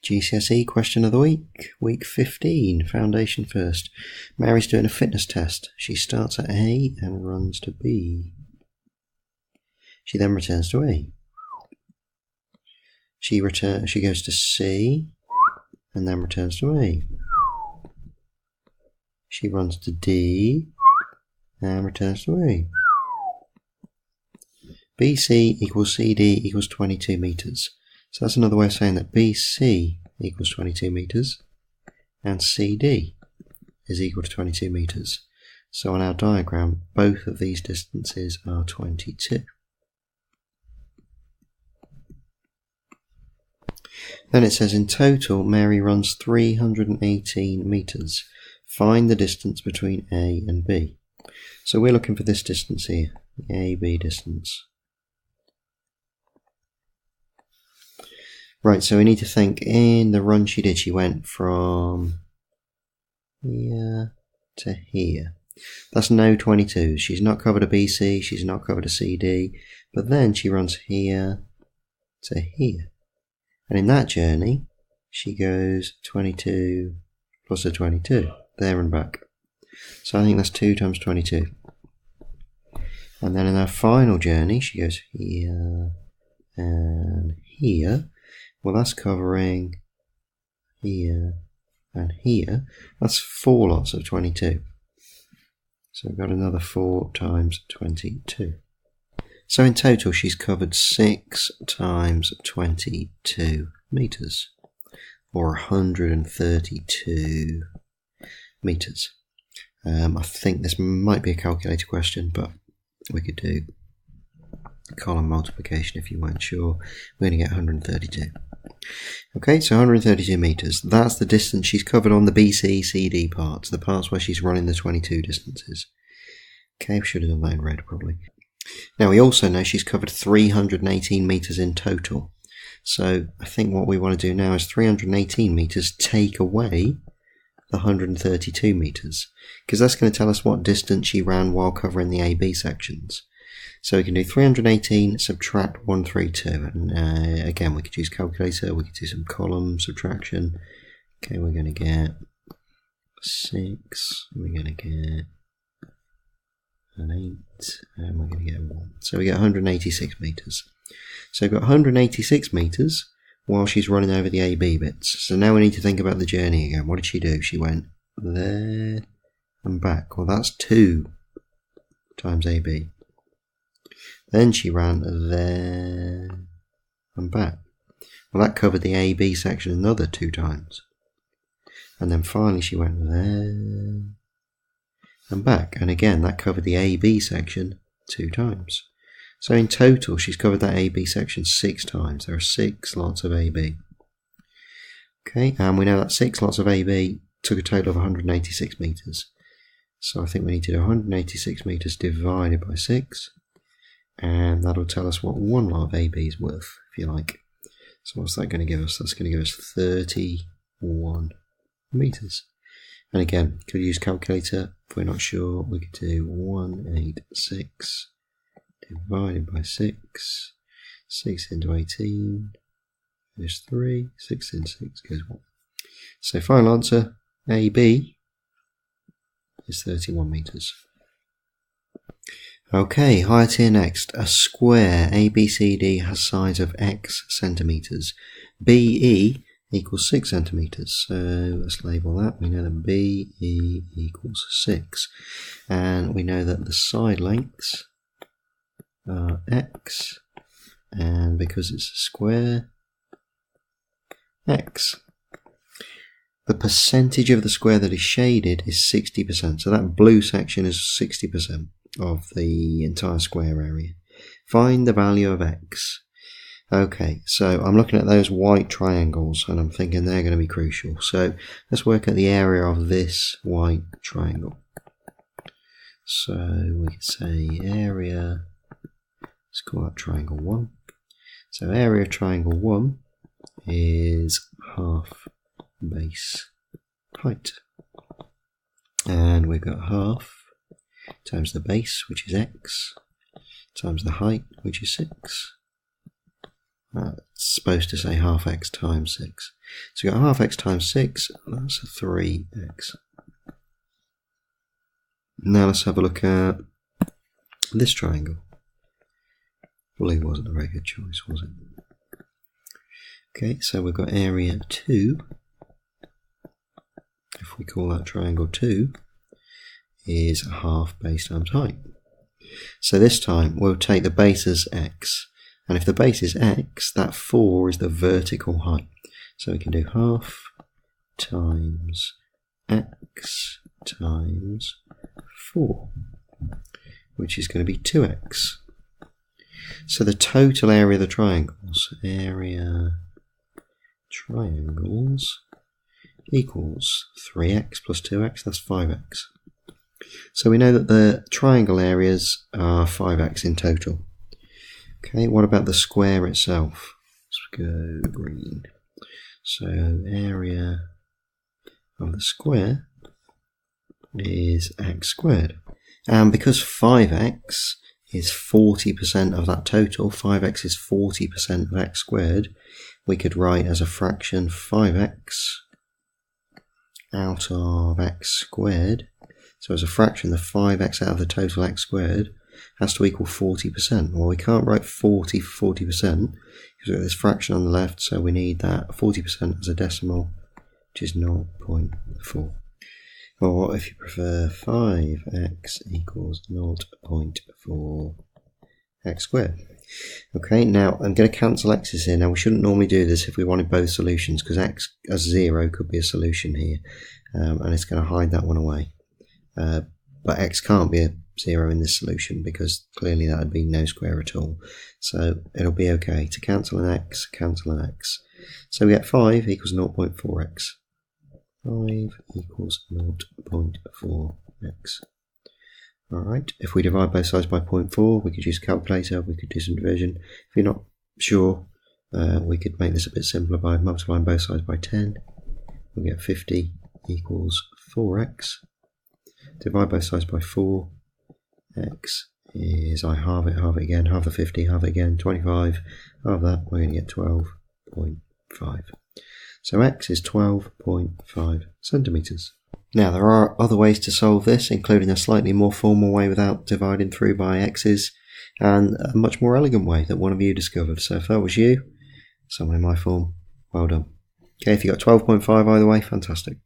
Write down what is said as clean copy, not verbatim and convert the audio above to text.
GCSE question of the week, week 15, foundation first. Mary's doing a fitness test. She starts at A and runs to B. She then returns to A. She goes to C and then returns to A. She runs to D and returns to A. BC equals CD equals 22 metres. So that's another way of saying that BC equals 22 metres and CD is equal to 22 metres. So on our diagram, both of these distances are 22. Then it says in total, Mary runs 318 metres. Find the distance between A and B. So we're looking for this distance here, the AB distance. Right, so we need to think in the run she did, she went from here to here. That's no 22s. She's not covered a BC, she's not covered a CD, but then she runs here to here. And in that journey, she goes 22 plus a 22, there and back. So I think that's 2 times 22. And then in her final journey, she goes here and here. Well, that's covering here and here. That's 4 lots of 22. So we've got another 4 times 22. So in total, she's covered 6 times 22 metres, or 132 metres. I think this might be a calculator question, but we could do column multiplication if you weren't sure. We're going to get 132. Okay, so 132 metres. That's the distance she's covered on the BC, CD parts, the parts where she's running the 22 distances. Okay, we should have done that in red probably. Now we also know she's covered 318 metres in total. So I think what we want to do now is 318 metres take away the 132 metres, because that's going to tell us what distance she ran while covering the AB sections. So we can do 318 subtract 132, and again we could use calculator, we could do some column subtraction. Okay, we're going to get 6, we're going to get an 8, and we're going to get 1. So we get 186 metres. So we've got 186 metres while she's running over the AB bits. So now we need to think about the journey again. What did she do? She went there and back. Well, that's 2 times AB. Then she ran there and back. Well, that covered the AB section another 2 times. And then finally she went there and back. And again, that covered the AB section 2 times. So in total, she's covered that AB section 6 times. There are 6 lots of AB. Okay, and we know that 6 lots of AB took a total of 186 metres. So I think we need to do 186 metres divided by 6. And that'll tell us what 1 lot of AB is worth, if you like. So what's that going to give us? That's going to give us 31 metres. And again, could use calculator. If we're not sure, we could do 186 divided by 6. 6 into 18 goes 3. 6 into 6 goes 1. So final answer, AB, is 31 metres. Okay, higher tier next. A square ABCD has sides of x centimetres. BE equals 6 centimetres. So let's label that. We know that BE equals 6. And we know that the side lengths are x. And because it's a square, x. The percentage of the square that is shaded is 60%. So that blue section is 60% of the entire square area. Find the value of x. Okay, so I'm looking at those white triangles and I'm thinking they're going to be crucial. So let's work at the area of this white triangle. So we could say area, let's call that triangle 1. So area of triangle 1 is half base height. And we've got half times the base, which is x, times the height, which is 6. That's supposed to say half x times 6. So we've got half x times 6, that's a 3x. Now let's have a look at this triangle. Blue wasn't a very good choice, was it? Okay, so we've got area 2. If we call that triangle 2, is half base times height. So this time we'll take the base as x, and if the base is x, that 4 is the vertical height. So we can do half times x times 4, which is going to be 2x. So the total area of the triangles, equals 3x plus 2x, that's 5x. So we know that the triangle areas are 5x in total. Okay, what about the square itself? Let's go green. So area of the square is x squared. And because 5x is 40% of that total, 5x is 40% of x squared, we could write as a fraction 5x out of x squared. So as a fraction, the 5x out of the total x squared has to equal 40%. Well, we can't write 40 for 40% because we've got this fraction on the left, so we need that 40% as a decimal, which is 0.4. Or if you prefer, 5x equals 0.4 x squared. Okay, now I'm going to cancel x's here. Now we shouldn't normally do this if we wanted both solutions, because x as 0 could be a solution here, and it's going to hide that one away. But x can't be a 0 in this solution because clearly that would be no square at all. So it'll be okay to cancel an x, cancel an x. So we get 5 equals 0.4x. 5 equals 0.4x. Alright, if we divide both sides by 0.4, we could use a calculator, we could do some division. If you're not sure, we could make this a bit simpler by multiplying both sides by 10. We'll get 50 equals 4x. Divide both sides by 4. X is, I halve it again, halve the 50, halve it again, 25, halve that, we're going to get 12.5. So x is 12.5 centimetres. Now there are other ways to solve this, including a slightly more formal way without dividing through by x's, and a much more elegant way that one of you discovered. So if that was you, someone in my form, well done. Okay, if you got 12.5 either way, fantastic.